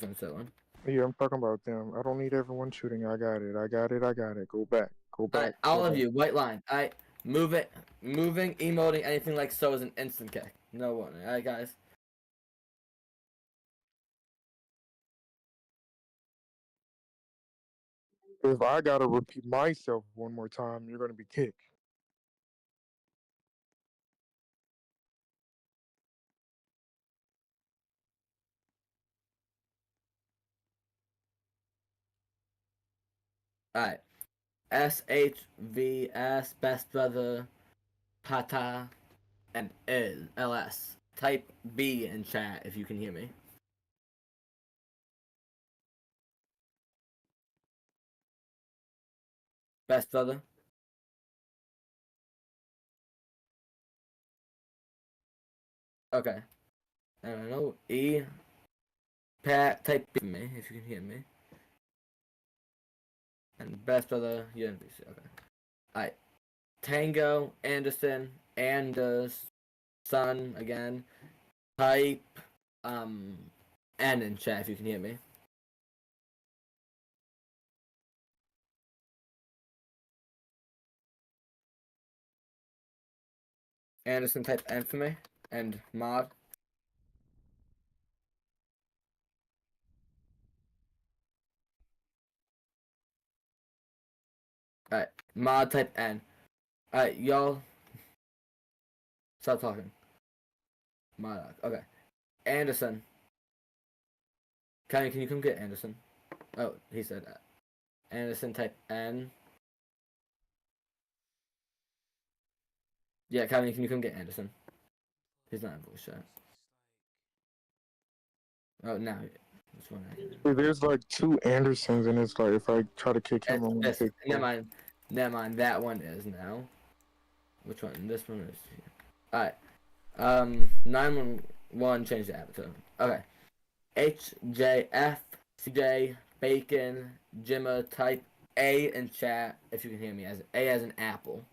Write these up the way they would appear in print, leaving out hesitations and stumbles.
and so on. Yeah, I'm talking about them. I don't need everyone shooting. I got it. I got it. I got it. Go back. Go back. All go of back. you, white line. Moving, emoting, anything like so is an instant kick. No warning. Alright, guys. If I gotta repeat myself one more time, you're gonna be kicked. Alright. SHVS, best brother, Pata, and LS. Type B in chat if you can hear me. Best brother. Okay. I don't know. E. Pat, type B for me if you can hear me. And best brother, UNBC. Okay. Alright. Tango, Anderson, Anders, Sun again. Type N in chat if you can hear me. Anderson, type N for me. And mod. Alright. Mod, type N. Alright, y'all. Stop talking. Mod. Okay. Anderson. Can you come get Anderson? Oh, he said that. Anderson, type N. Yeah, Kevin, can you come get Anderson? He's not in voice chat. Oh, now. Which one? There's like two Andersons, and it's like if I try to kick him, I'm gonna kick. Never mind. Never mind. That one is now. Which one? This one is. Alright. 911 change the avatar. Okay. HJF, CJ, Bacon, Jimma, type A in chat if you can hear me. As A as an apple.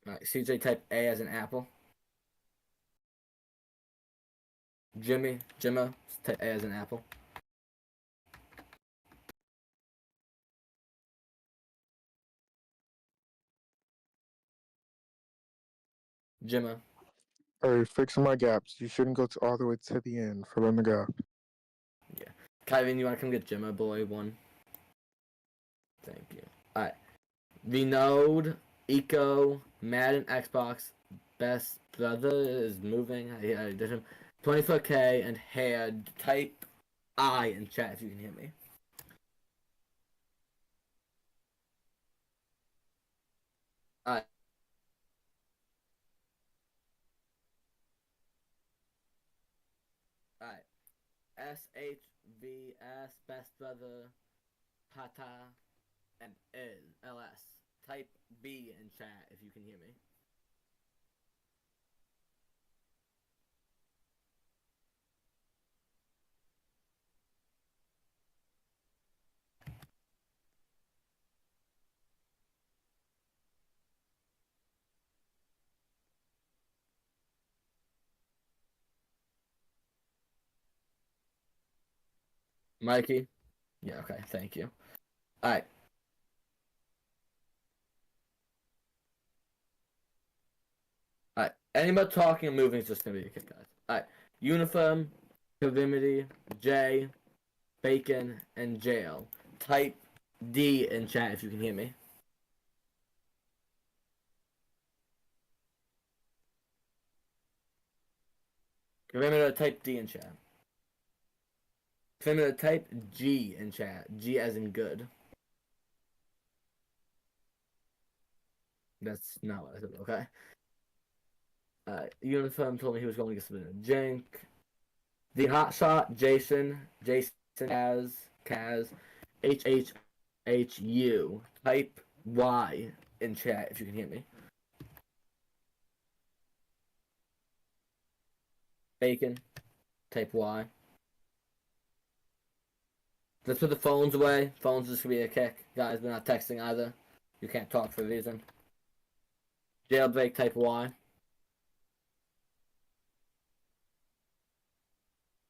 Alright, CJ, type A as an apple. Jimma, type A as an apple. Jimma. Alright, fixing my gaps. You shouldn't go all the way to the end. Fill in the gap. Yeah. Kyvin, you want to come get Jimma, boy? One. Thank you. Alright. Vinode, Eco, Madden, Xbox, Best Brother is moving. I did him. 24K and had type I in chat if you can hear me. Alright. Alright. SHVS, Best Brother, Pata, and LS. Type B in chat if you can hear me. Mikey? Yeah, okay, thank you. Alright. Alright, anybody talking and moving is just gonna be a kick, guys. Alright, Uniform, Convimity, J, Bacon, and Jail. Type D in chat if you can hear me. Remember to type D in chat. Remember to type G in chat. G as in good. That's not what I said, okay? Uniform told me he was going to get something in Jank. The Hotshot, Jason, Kaz, HHHU. Type Y in chat if you can hear me. Bacon, type Y. Let's put the phones away. Phones is gonna be a kick. Guys, we're not texting either. You can't talk for a reason. Jailbreak type Y.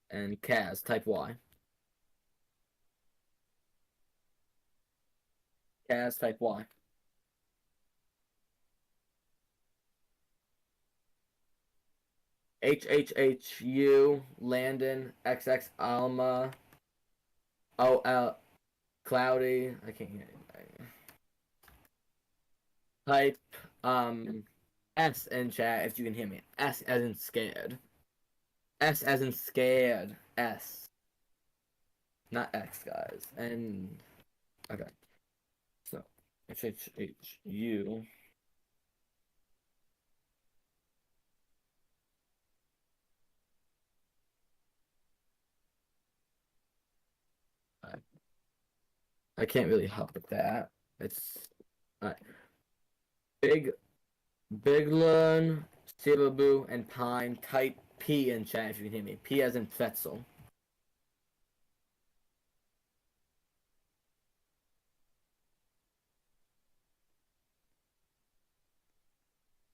And Kaz type Y. Kaz type Y. HHHU Landon XX Alma OL Cloudy. I can't hear anything. Type S in chat if you can hear me. S as in scared. S as in scared. S. Not X, guys. And okay. So HHHU. I can't really help with that. It's alright. Big Learn, Sirabu, and Pine. Type P in chat if you can hear me. P as in Fetzel.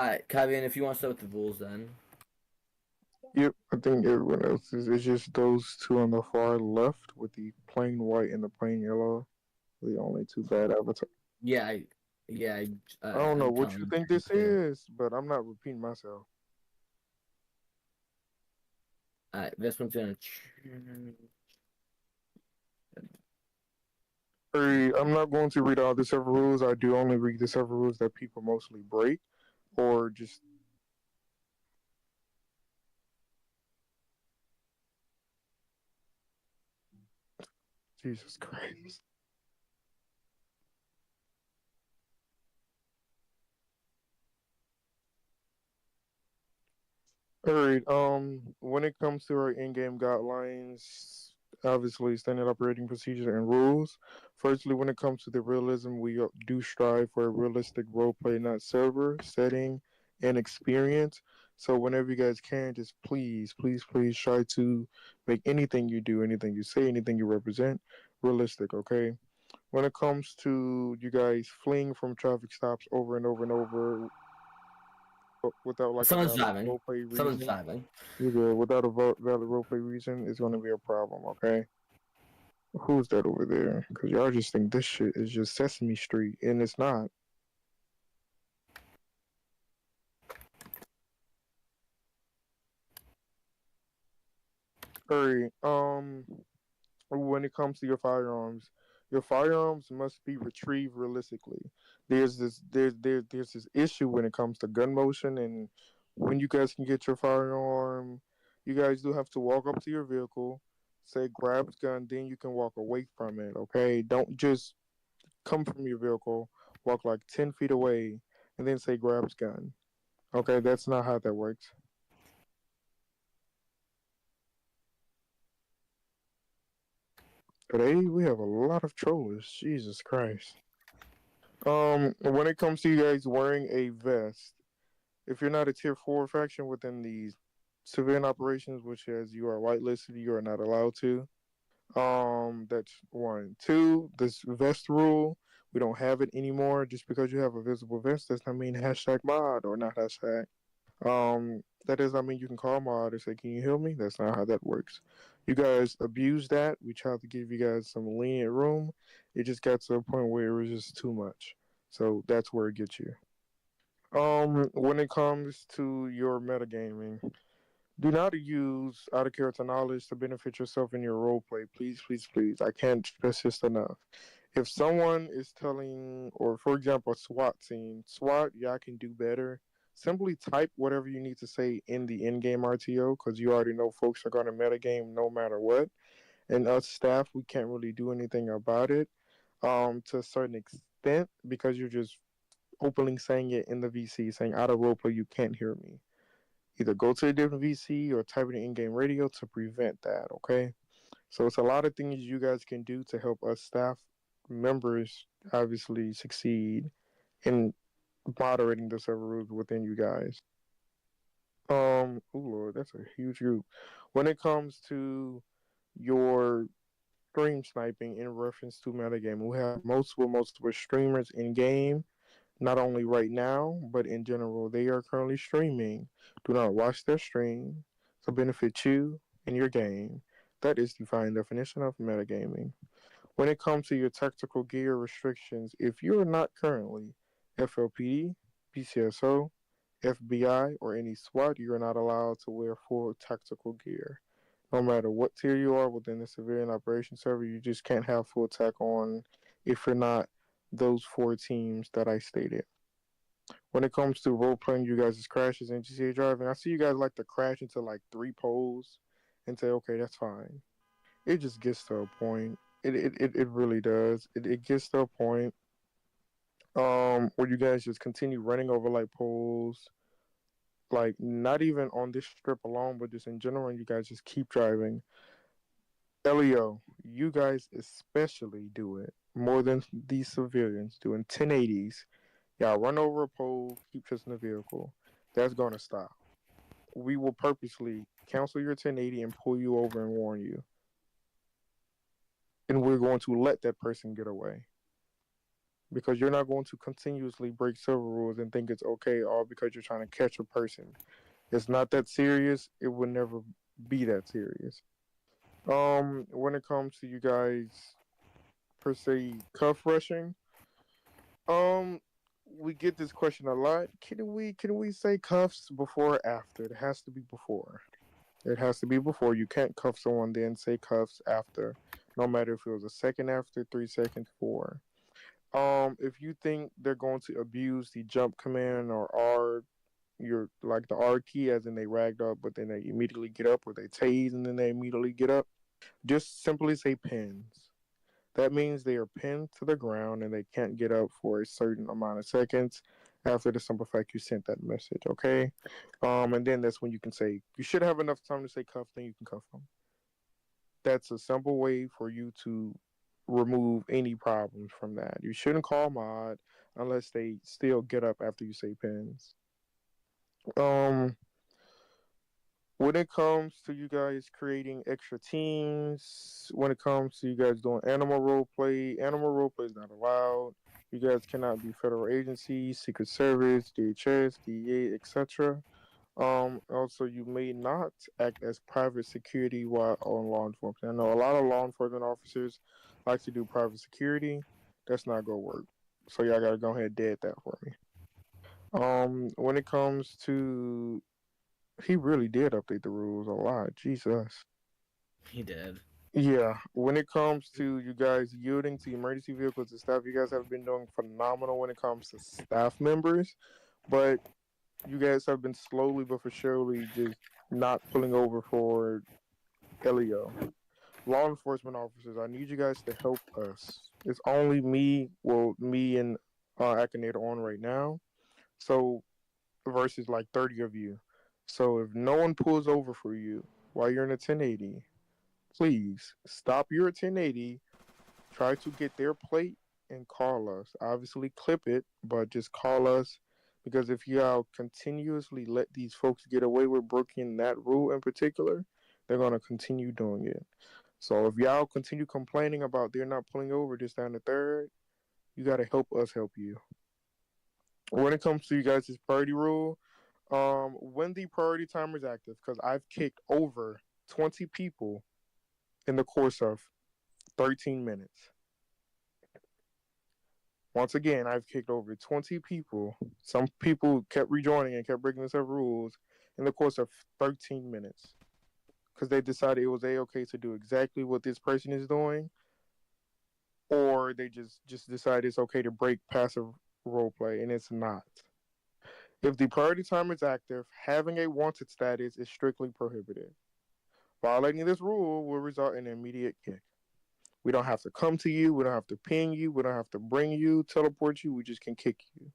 Alright, Kevin, if you want to start with the rules then. Yep, I think everyone else is. It's just those two on the far left with the plain white and the plain yellow. The only two bad avatars. Yeah, I don't know I'm what you telling think you this too. is, but I'm not repeating myself. Alright, this one's gonna. I'm not going to read all the server rules. I do only read the server rules that people mostly break, or just. Jesus Christ. Alright, when it comes to our in-game guidelines, obviously standard operating procedures and rules. Firstly, when it comes to the realism, we do strive for a realistic roleplay, not server, setting, and experience. So whenever you guys can, just please try to make anything you do, anything you say, anything you represent, realistic, okay? When it comes to you guys fleeing from traffic stops over and over and over without like a Someone's valid driving. roleplay Someone's reason, driving. you're good. Without a valid roleplay reason, it's going to be a problem, okay? Who's that over there? Because y'all just think this shit is just Sesame Street, and it's not. Alright, when it comes to your firearms must be retrieved realistically. There's this issue when it comes to gun motion, and when you guys can get your firearm, you guys do have to walk up to your vehicle, say grab gun, then you can walk away from it. Okay, don't just come from your vehicle, walk like 10 feet away, and then say grab gun. Okay, that's not how that works. Today we have a lot of trollers. Jesus Christ. When it comes to you guys wearing a vest, if you're not a tier 4 faction within the civilian operations, which as you are whitelisted, you are not allowed to. That's one. Two, this vest rule, we don't have it anymore. Just because you have a visible vest does not mean hashtag mod or not hashtag. That does not mean you can call mod or say, "Can you heal me?" That's not how that works. You guys abused that. We tried to give you guys some lenient room. It just got to a point where it was just too much. So that's where it gets you. When it comes to your metagaming, do not use out of character knowledge to benefit yourself in your roleplay. Please. I can't stress this enough. If someone is telling, or for example, a SWAT scene, SWAT, y'all can do better. Simply type whatever you need to say in the in-game RTO because you already know folks are going to metagame no matter what. And us staff, we can't really do anything about it to a certain extent because you're just openly saying it in the VC, saying out of roleplay, you can't hear me. Either go to a different VC or type it in game radio to prevent that, okay? So it's a lot of things you guys can do to help us staff members obviously succeed in moderating the server rules within you guys. Oh Lord, that's a huge group. When it comes to your stream sniping in reference to metagame, we have multiple streamers in game Not only right now, but in general. They are currently streaming. Do not watch their stream to benefit you and your game. That is the fine definition of metagaming. When it comes to your tactical gear restrictions, if you are not currently FLPD, PCSO, FBI, or any SWAT, you are not allowed to wear full tactical gear. No matter what tier you are within the civilian operations server, you just can't have full tac on if you're not those four teams that I stated. When it comes to role playing you guys' crashes in GTA driving, I see you guys like to crash into like 3 poles and say, okay, that's fine. It just gets to a point. It really does. It gets to a point where you guys just continue running over like poles, like not even on this strip alone, but just in general, and you guys just keep driving. Leo, you guys especially do it more than these civilians doing 1080s. Y'all run over a pole, keep trusting the vehicle. That's gonna stop. We will purposely cancel your 1080 and pull you over and warn you. And we're going to let that person get away. Because you're not going to continuously break server rules and think it's okay all because you're trying to catch a person. It's not that serious. It would never be that serious. When it comes to you guys per se cuff rushing, um, we get this question a lot. Can we say cuffs before or after? It has to be before. It has to be before. You can't cuff someone then say cuffs after. No matter if it was a second after, 3 seconds, 4. If you think they're going to abuse the jump command or R, your like the R key, as in they ragged up, but then they immediately get up, or they tase and then they immediately get up, just simply say pins. That means they are pinned to the ground and they can't get up for a certain amount of seconds after the simple fact you sent that message. Okay, and then that's when you can say you should have enough time to say cuff, then you can cuff them. That's a simple way for you to remove any problems from that. You shouldn't call mod unless they still get up after you say pins. Um, when it comes to you guys creating extra teams, when it comes to you guys doing animal role play is not allowed. You guys cannot be federal agencies, Secret Service, DHS, DEA, etc. Also, you may not act as private security while on law enforcement. I know a lot of law enforcement officers like to do private security. That's not gonna work. So y'all gotta go ahead and dead that for me. When it comes to, he really did update the rules a lot. Jesus. He did. Yeah. When it comes to you guys yielding to emergency vehicles and stuff, you guys have been doing phenomenal when it comes to staff members, but you guys have been slowly but for surely just not pulling over for LEO. Law enforcement officers, I need you guys to help us. It's only me and Akinator on right now. So versus like 30 of you. So if no one pulls over for you while you're in a 1080, please stop your 1080, try to get their plate and call us. Obviously clip it, but just call us, because if y'all continuously let these folks get away with breaking that rule in particular, they're gonna continue doing it. So if y'all continue complaining about they're not pulling over this down the third, you gotta help us help you. When it comes to you guys' priority rule, when the priority timer is active, because I've kicked over 20 people in the course of 13 minutes. Once again, I've kicked over 20 people. Some people kept rejoining and kept breaking the server rules in the course of 13 minutes because they decided it was a-okay to do exactly what this person is doing, or they just decided it's okay to break passive roleplay, and it's not. If the priority timer is active, having a wanted status is strictly prohibited. Violating this rule will result in an immediate kick. We don't have to come to you. We don't have to ping you. We don't have to bring you, teleport you. We just can kick you.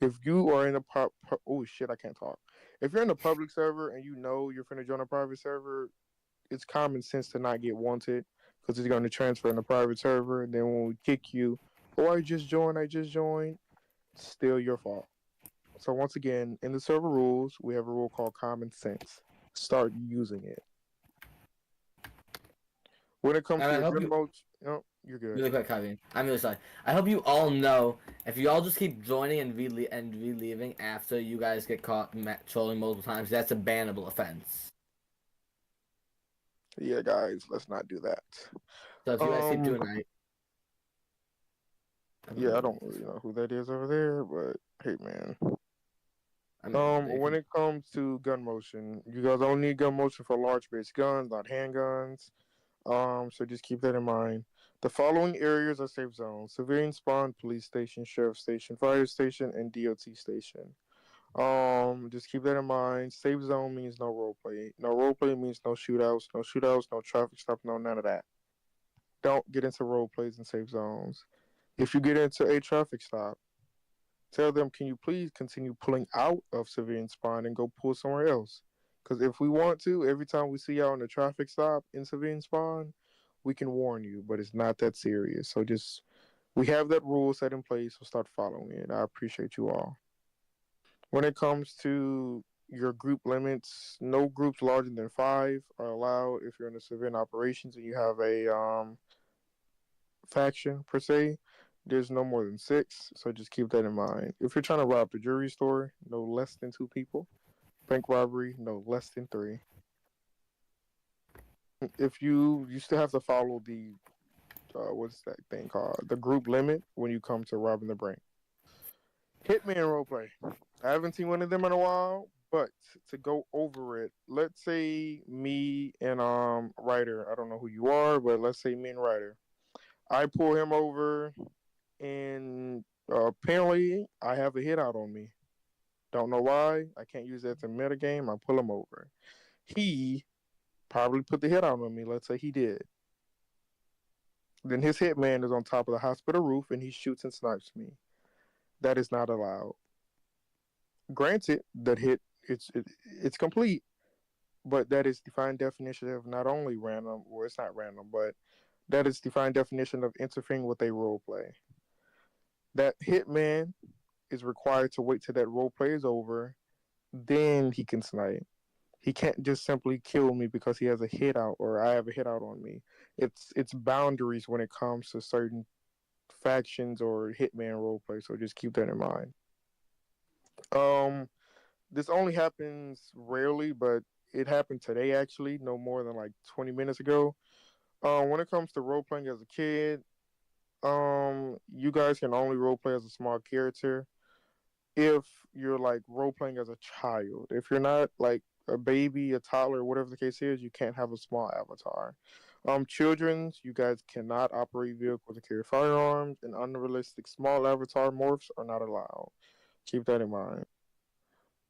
If you are in a oh shit, I can't talk. If you're in a public server and you know you're finna join a private server, it's common sense to not get wanted because it's going to transfer in a private server. And then when we kick you, oh, I just joined, still your fault. So once again, in the server rules, we have a rule called common sense. Start using it. When it comes And to I your hope gun you mode, you're good. really quick, Kevin. I'm really sorry. I hope you all know if you all just keep joining and leaving after you guys get caught trolling multiple times, that's a bannable offense. Yeah, guys, let's not do that. So if you guys keep doing that, Yeah, I don't really know who that is over there, but hey, man. I mean, When it comes to gun motion, you guys only need gun motion for large base guns, not handguns. So just keep that in mind. The following areas are safe zones: civilian spawn, police station, sheriff station, fire station, and DOT station. Just keep that in mind. Safe zone means no role play. No role play means no shootouts. No shootouts. No traffic stop. No none of that. Don't get into role plays in safe zones. If you get into a traffic stop, tell them, can you please continue pulling out of civilian spawn and go pull somewhere else? Because if we want to, every time we see you on a traffic stop in civilian spawn, we can warn you, but it's not that serious. So just, we have that rule set in place, so start following it. I appreciate you all. When it comes to your group limits, no groups larger than 5 are allowed if you're in a civilian operations and you have a faction per se. There's no more than 6, so just keep that in mind. If you're trying to rob the jewelry store, no less than 2 people. Bank robbery, no less than 3. If you still have to follow the what's that thing called? The group limit when you come to robbing the bank. Hitman roleplay. I haven't seen one of them in a while, but to go over it, let's say me and Ryder. I don't know who you are, but let's say me and Ryder. I pull him over, and apparently I have a hit out on me. Don't know why. I can't use that to meta game. I pull him over. He probably put the hit out on me. Let's say he did. Then his hitman is on top of the hospital roof and he shoots and snipes me. That is not allowed. Granted, that hit it's complete, but that is defined definition of not only random, or it's not random, but that is defined definition of interfering with a role play. That hitman is required to wait till that role play is over, then he can snipe. He can't just simply kill me because he has a hit out or I have a hit out on me. It's boundaries when it comes to certain factions or hitman roleplay. So just keep that in mind. Um, this only happens rarely, but it happened today actually, no more than like 20 minutes ago. When it comes to role playing as a kid, you guys can only role play as a small character if you're like role playing as a child. If you're not like a baby, a toddler, whatever the case is, you can't have a small avatar. Children's, you guys cannot operate vehicles or carry firearms, and unrealistic small avatar morphs are not allowed. Keep that in mind.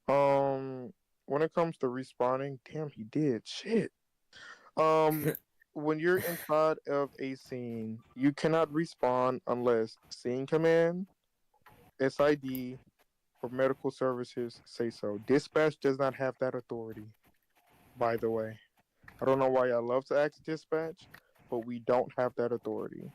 Um, when it comes to respawning, damn, he did shit. Um, when you're inside of a scene, you cannot respawn unless scene command, SID, or medical services say so. Dispatch does not have that authority, by the way. I don't know why I love to ask dispatch, but we don't have that authority.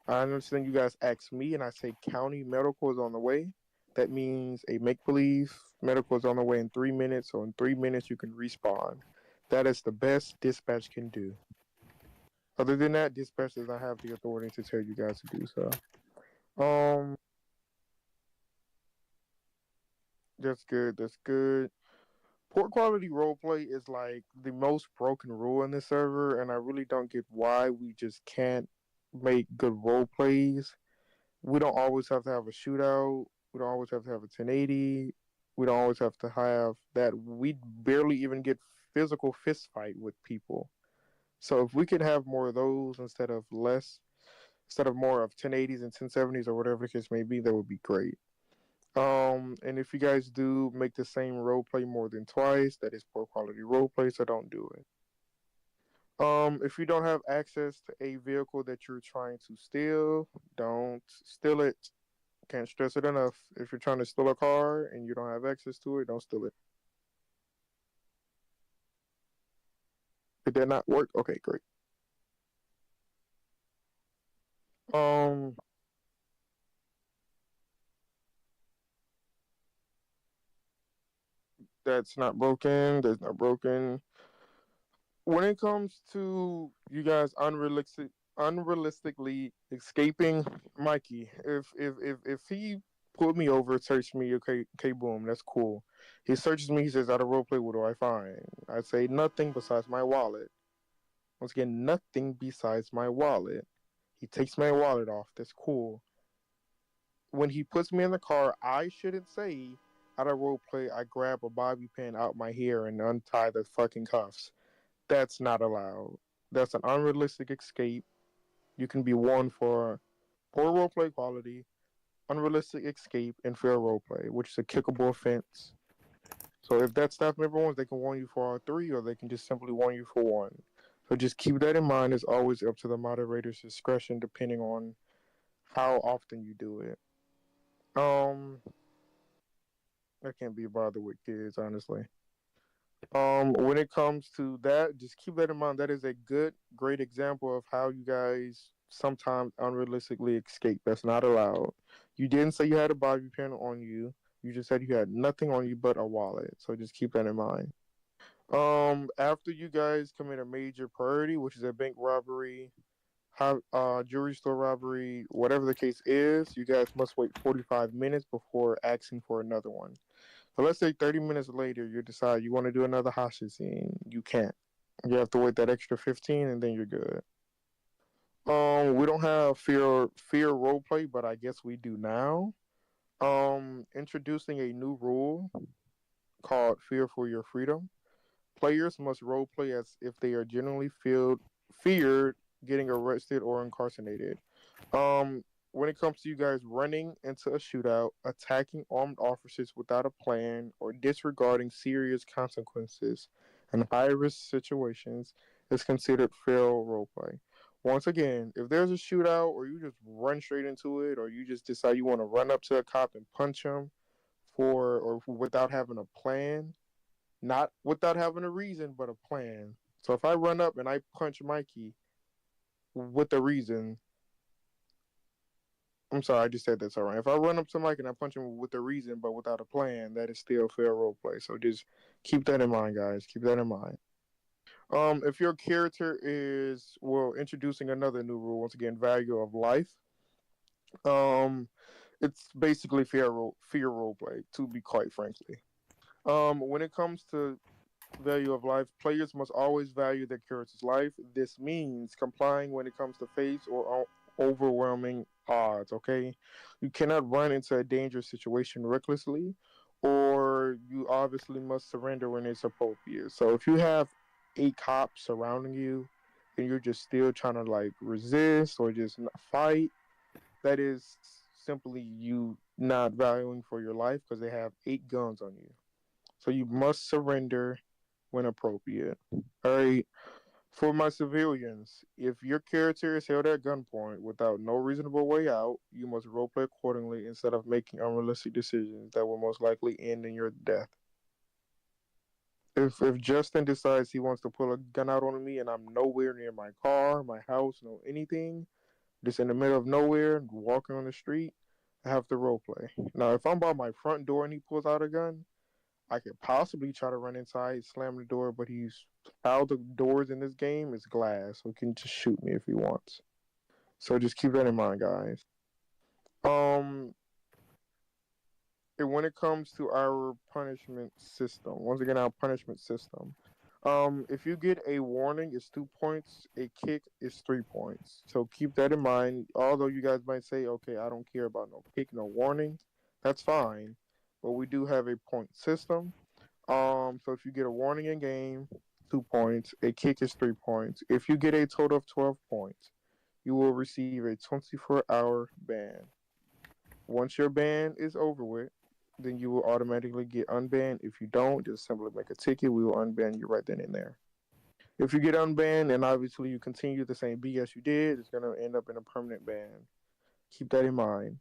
I understand you guys ask me and I say county medical is on the way. That means a make believe medical is on the way in 3 minutes, so in 3 minutes you can respawn. That is the best dispatch can do. Other than that, dispatch does not have the authority to tell you guys to do so. Um, that's good. That's good. Poor quality roleplay is like the most broken rule in this server, and I really don't get why we just can't make good role plays. We don't always have to have a shootout. We don't always have to have a 1080. We don't always have to have that. We barely even get physical fist fight with people. So if we could have more of those instead of more of 1080s and 1070s or whatever the case may be, that would be great. And if you guys do make the same role play more than twice, that is poor quality role play, so don't do it. If you don't have access to a vehicle that you're trying to steal, don't steal it. Can't stress it enough. If you're trying to steal a car and you don't have access to it, don't steal it. Did that not work? Okay, great. Um, that's not broken. That's not broken. when it comes to you guys unrealistically escaping Mikey, if he pulled me over, searched me, okay, boom, that's cool. He searches me, he says, out of roleplay, what do I find? I say nothing besides my wallet. Once again, nothing besides my wallet. He takes my wallet off. That's cool. When he puts me in the car, I shouldn't say out of roleplay, I grab a bobby pin out my hair and untie the fucking cuffs. That's not allowed. That's an unrealistic escape. You can be warned for poor roleplay quality, unrealistic escape, and fair roleplay, which is a kickable offense. So if that staff member wants, they can warn you for all three, or they can just simply warn you for one. So just keep that in mind. It's always up to the moderator's discretion, depending on how often you do it. I can't be bothered with kids, honestly. When it comes to that, just keep that in mind. That is a great example of how you guys sometimes unrealistically escape. That's not allowed. You didn't say you had a bobby pin on you. You just said you had nothing on you but a wallet. So just keep that in mind. After you guys commit a major priority, which is a bank robbery, jewelry store robbery, whatever the case is, you guys must wait 45 minutes before asking for another one. So let's say 30 minutes later, you decide you want to do another hostage scene. You can't. You have to wait that extra 15, and then you're good. We don't have fear role play, but I guess we do now. Introducing a new rule called Fear for Your Freedom. Players must role play as if they are genuinely feared getting arrested or incarcerated. When it comes to you guys running into a shootout, attacking armed officers without a plan, or disregarding serious consequences in high risk situations is considered fail roleplay. Once again, if there's a shootout, or you just run straight into it, or you just decide you want to run up to a cop and punch him without having a plan, not without having a reason, but a plan. So if I run up and I punch Mikey with a reason, I'm sorry, I just said that's all right. If I run up to Mike and I punch him with a reason but without a plan, that is still fair role play. So just keep that in mind, guys. Keep that in mind. If your character is introducing another new rule, once again, value of life. Um, it's basically fear role play, to be quite frankly. When it comes to value of life, players must always value their character's life. This means complying when it comes to face or overwhelming odds, okay? You cannot run into a dangerous situation recklessly, or you obviously must surrender when it's appropriate. So if you have 8 cops surrounding you and you're just still trying to like resist or just not fight, that is simply you not valuing for your life because they have 8 guns on you. So you must surrender when appropriate. All right. For my civilians, if your character is held at gunpoint without no reasonable way out, you must roleplay accordingly instead of making unrealistic decisions that will most likely end in your death. If Justin decides he wants to pull a gun out on me and I'm nowhere near my car, my house, no anything, just in the middle of nowhere, walking on the street, I have to roleplay. Now, if I'm by my front door and he pulls out a gun, I could possibly try to run inside, slam the door, but all the doors in this game is glass, so he can just shoot me if he wants. So just keep that in mind, guys. Um, and when it comes to our punishment system, once again, our punishment system. If you get a warning, it's 2 points. A kick is 3 points. So keep that in mind. Although you guys might say, "Okay, I don't care about no kick, no warning," that's fine. But we do have a point system. So if you get a warning in game, 2 points. A kick is 3 points. If you get a total of 12 points, you will receive a 24-hour ban. Once your ban is over with, then you will automatically get unbanned. If you don't, just simply make a ticket. We will unban you right then and there. If you get unbanned and obviously you continue the same BS you did, it's gonna end up in a permanent ban. Keep that in mind.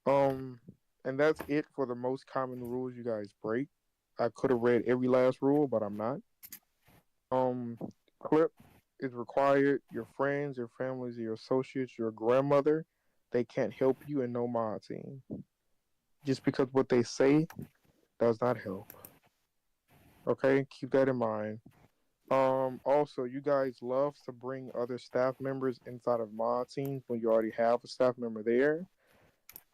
Um, and that's it for the most common rules you guys break. I could have read every last rule, but I'm not. Um, Clip is required. Your friends, your families, your associates, your grandmother, they can't help you in no mod team. Just because what they say does not help. Okay, keep that in mind. Also, you guys love to bring other staff members inside of mod teams when you already have a staff member there.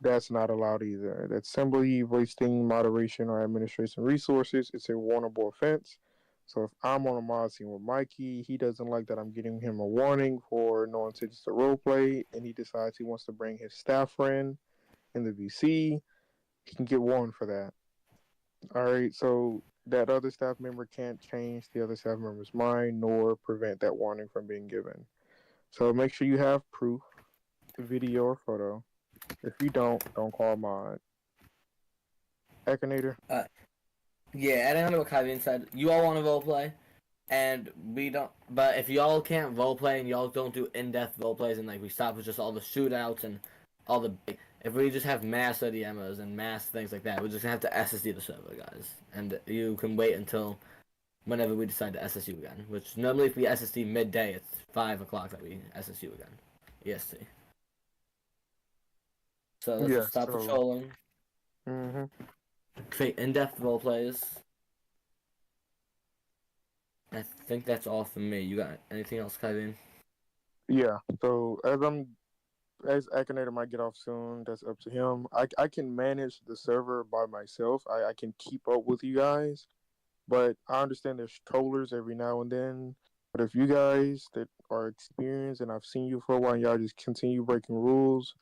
That's not allowed either. That's simply wasting moderation or administration resources. It's a warnable offense. So if I'm on a mod team with Mikey, he doesn't like that I'm getting him a warning for no intentions to roleplay, and he decides he wants to bring his staff friend in the VC, he can get warned for that. All right, so that other staff member can't change the other staff member's mind nor prevent that warning from being given. So make sure you have proof, video or photo. If you don't call mod. Akinator. Yeah, adding on to what Kevin said, you all want to roleplay, and we don't. But if y'all can't roleplay and y'all don't do in-depth roleplays and like we stop with just all the shootouts and all the, if we just have mass ODMers and mass things like that, we're just gonna have to SSD the server, guys, and you can wait until whenever we decide to SSU again. Which normally if we SSD midday, it's 5 o'clock that we SSU again, EST. So let's Yeah, just stop so patrolling, mm-hmm. create in-depth roleplays. I think that's all from me. You got anything else, Kevin? Yeah. So as Akinator might get off soon, that's up to him. I can manage the server by myself. I can keep up with you guys. But I understand there's trollers every now and then. But if you guys that are experienced and I've seen you for a while and y'all just continue breaking rules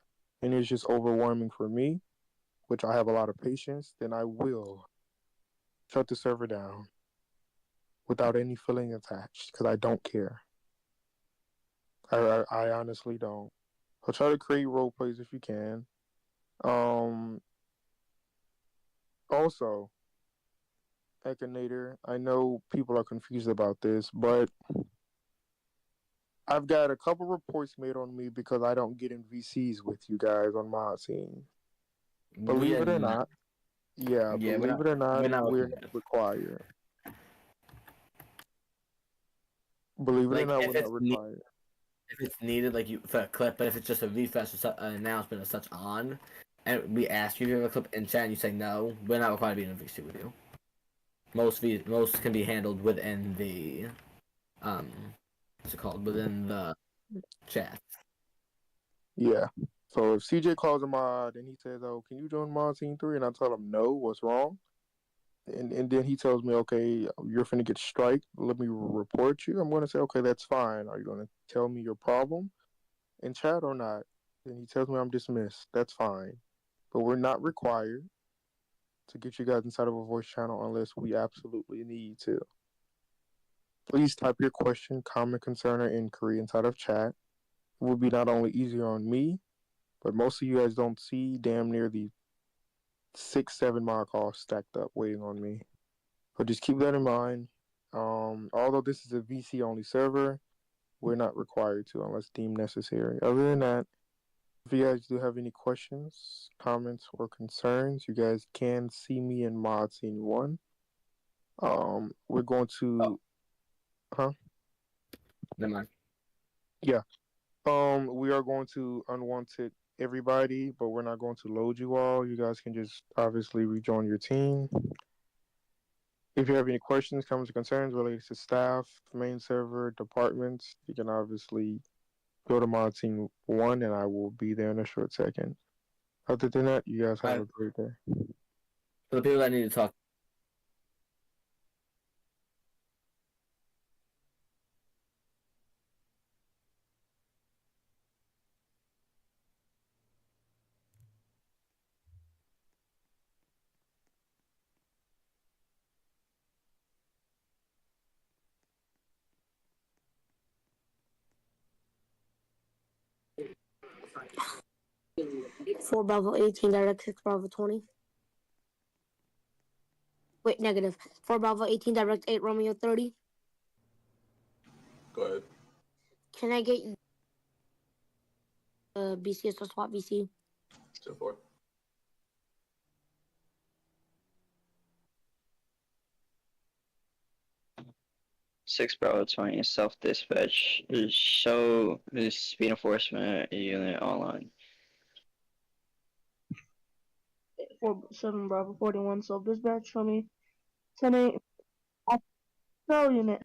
and it's just overwhelming for me, which I have a lot of patience, then I will shut the server down without any feeling attached because I don't care. I honestly don't. So try to create role plays if you can. Um, Also, Ekinator, I know people are confused about this, but I've got a couple reports made on me because I don't get in VCs with you guys on my team. We Believe are it or not. not, yeah, Yeah, believe it or not, we're not we're looking not good. required. Believe it or Like not, we're not required. if it's needed, like you for a clip, but if it's just a refresh or an announcement or such on, and we ask you to have a clip in chat and you say no, we're not required to be in a VC with you. Most can be handled within the um, what's it called? Within the chat. Yeah. So if CJ calls a mod and he says, "Oh, can you join mod team 3?" and I tell him no, what's wrong? And then he tells me, "Okay, you're finna get strike. Let me report you." I'm gonna say, "Okay, that's fine. Are you gonna tell me your problem in chat or not?" Then he tells me I'm dismissed. That's fine, but we're not required to get you guys inside of a voice channel unless we absolutely need to. Please type your question, comment, concern, or inquiry inside of chat. It will be not only easier on me, but most of you guys don't see damn near the 6, 7 mile calls stacked up waiting on me. So just keep that in mind. Although this is a VC only server, we're not required to unless deemed necessary. Other than that, if you guys do have any questions, comments, or concerns, you guys can see me in mod scene 1. We're going Oh, to, huh? never mind. Yeah. We are going to unwanted everybody, but we're not going to load you all. You guys can just obviously rejoin your team. If you have any questions, comments, or concerns related to staff, main server, departments, you can obviously go to mod team 1 and I will be there in a short second. Other than that, you guys have Alright, a great day. for the people that need to talk. 4 Bravo 18, direct 6 Bravo 20. Wait, negative. 4 Bravo 18, direct 8 Romeo 30. Go ahead. Can I get BCS or SWAT VC? So forth. Six Bravo 20 self dispatch. Show the speed enforcement unit online. 7 Bravo 41 self dispatch. Show me 10-8 patrol unit.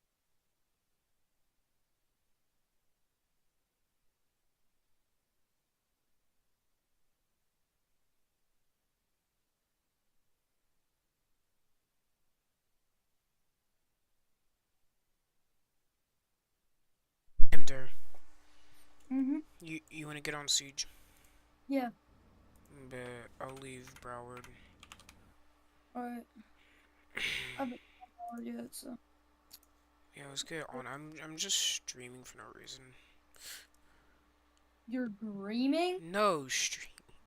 You wanna get on Siege? Yeah. But I'll leave Broward. Alright. I haven't gone yet, so. Yeah, let's get on. I'm just streaming for no reason. You're dreaming? No stream.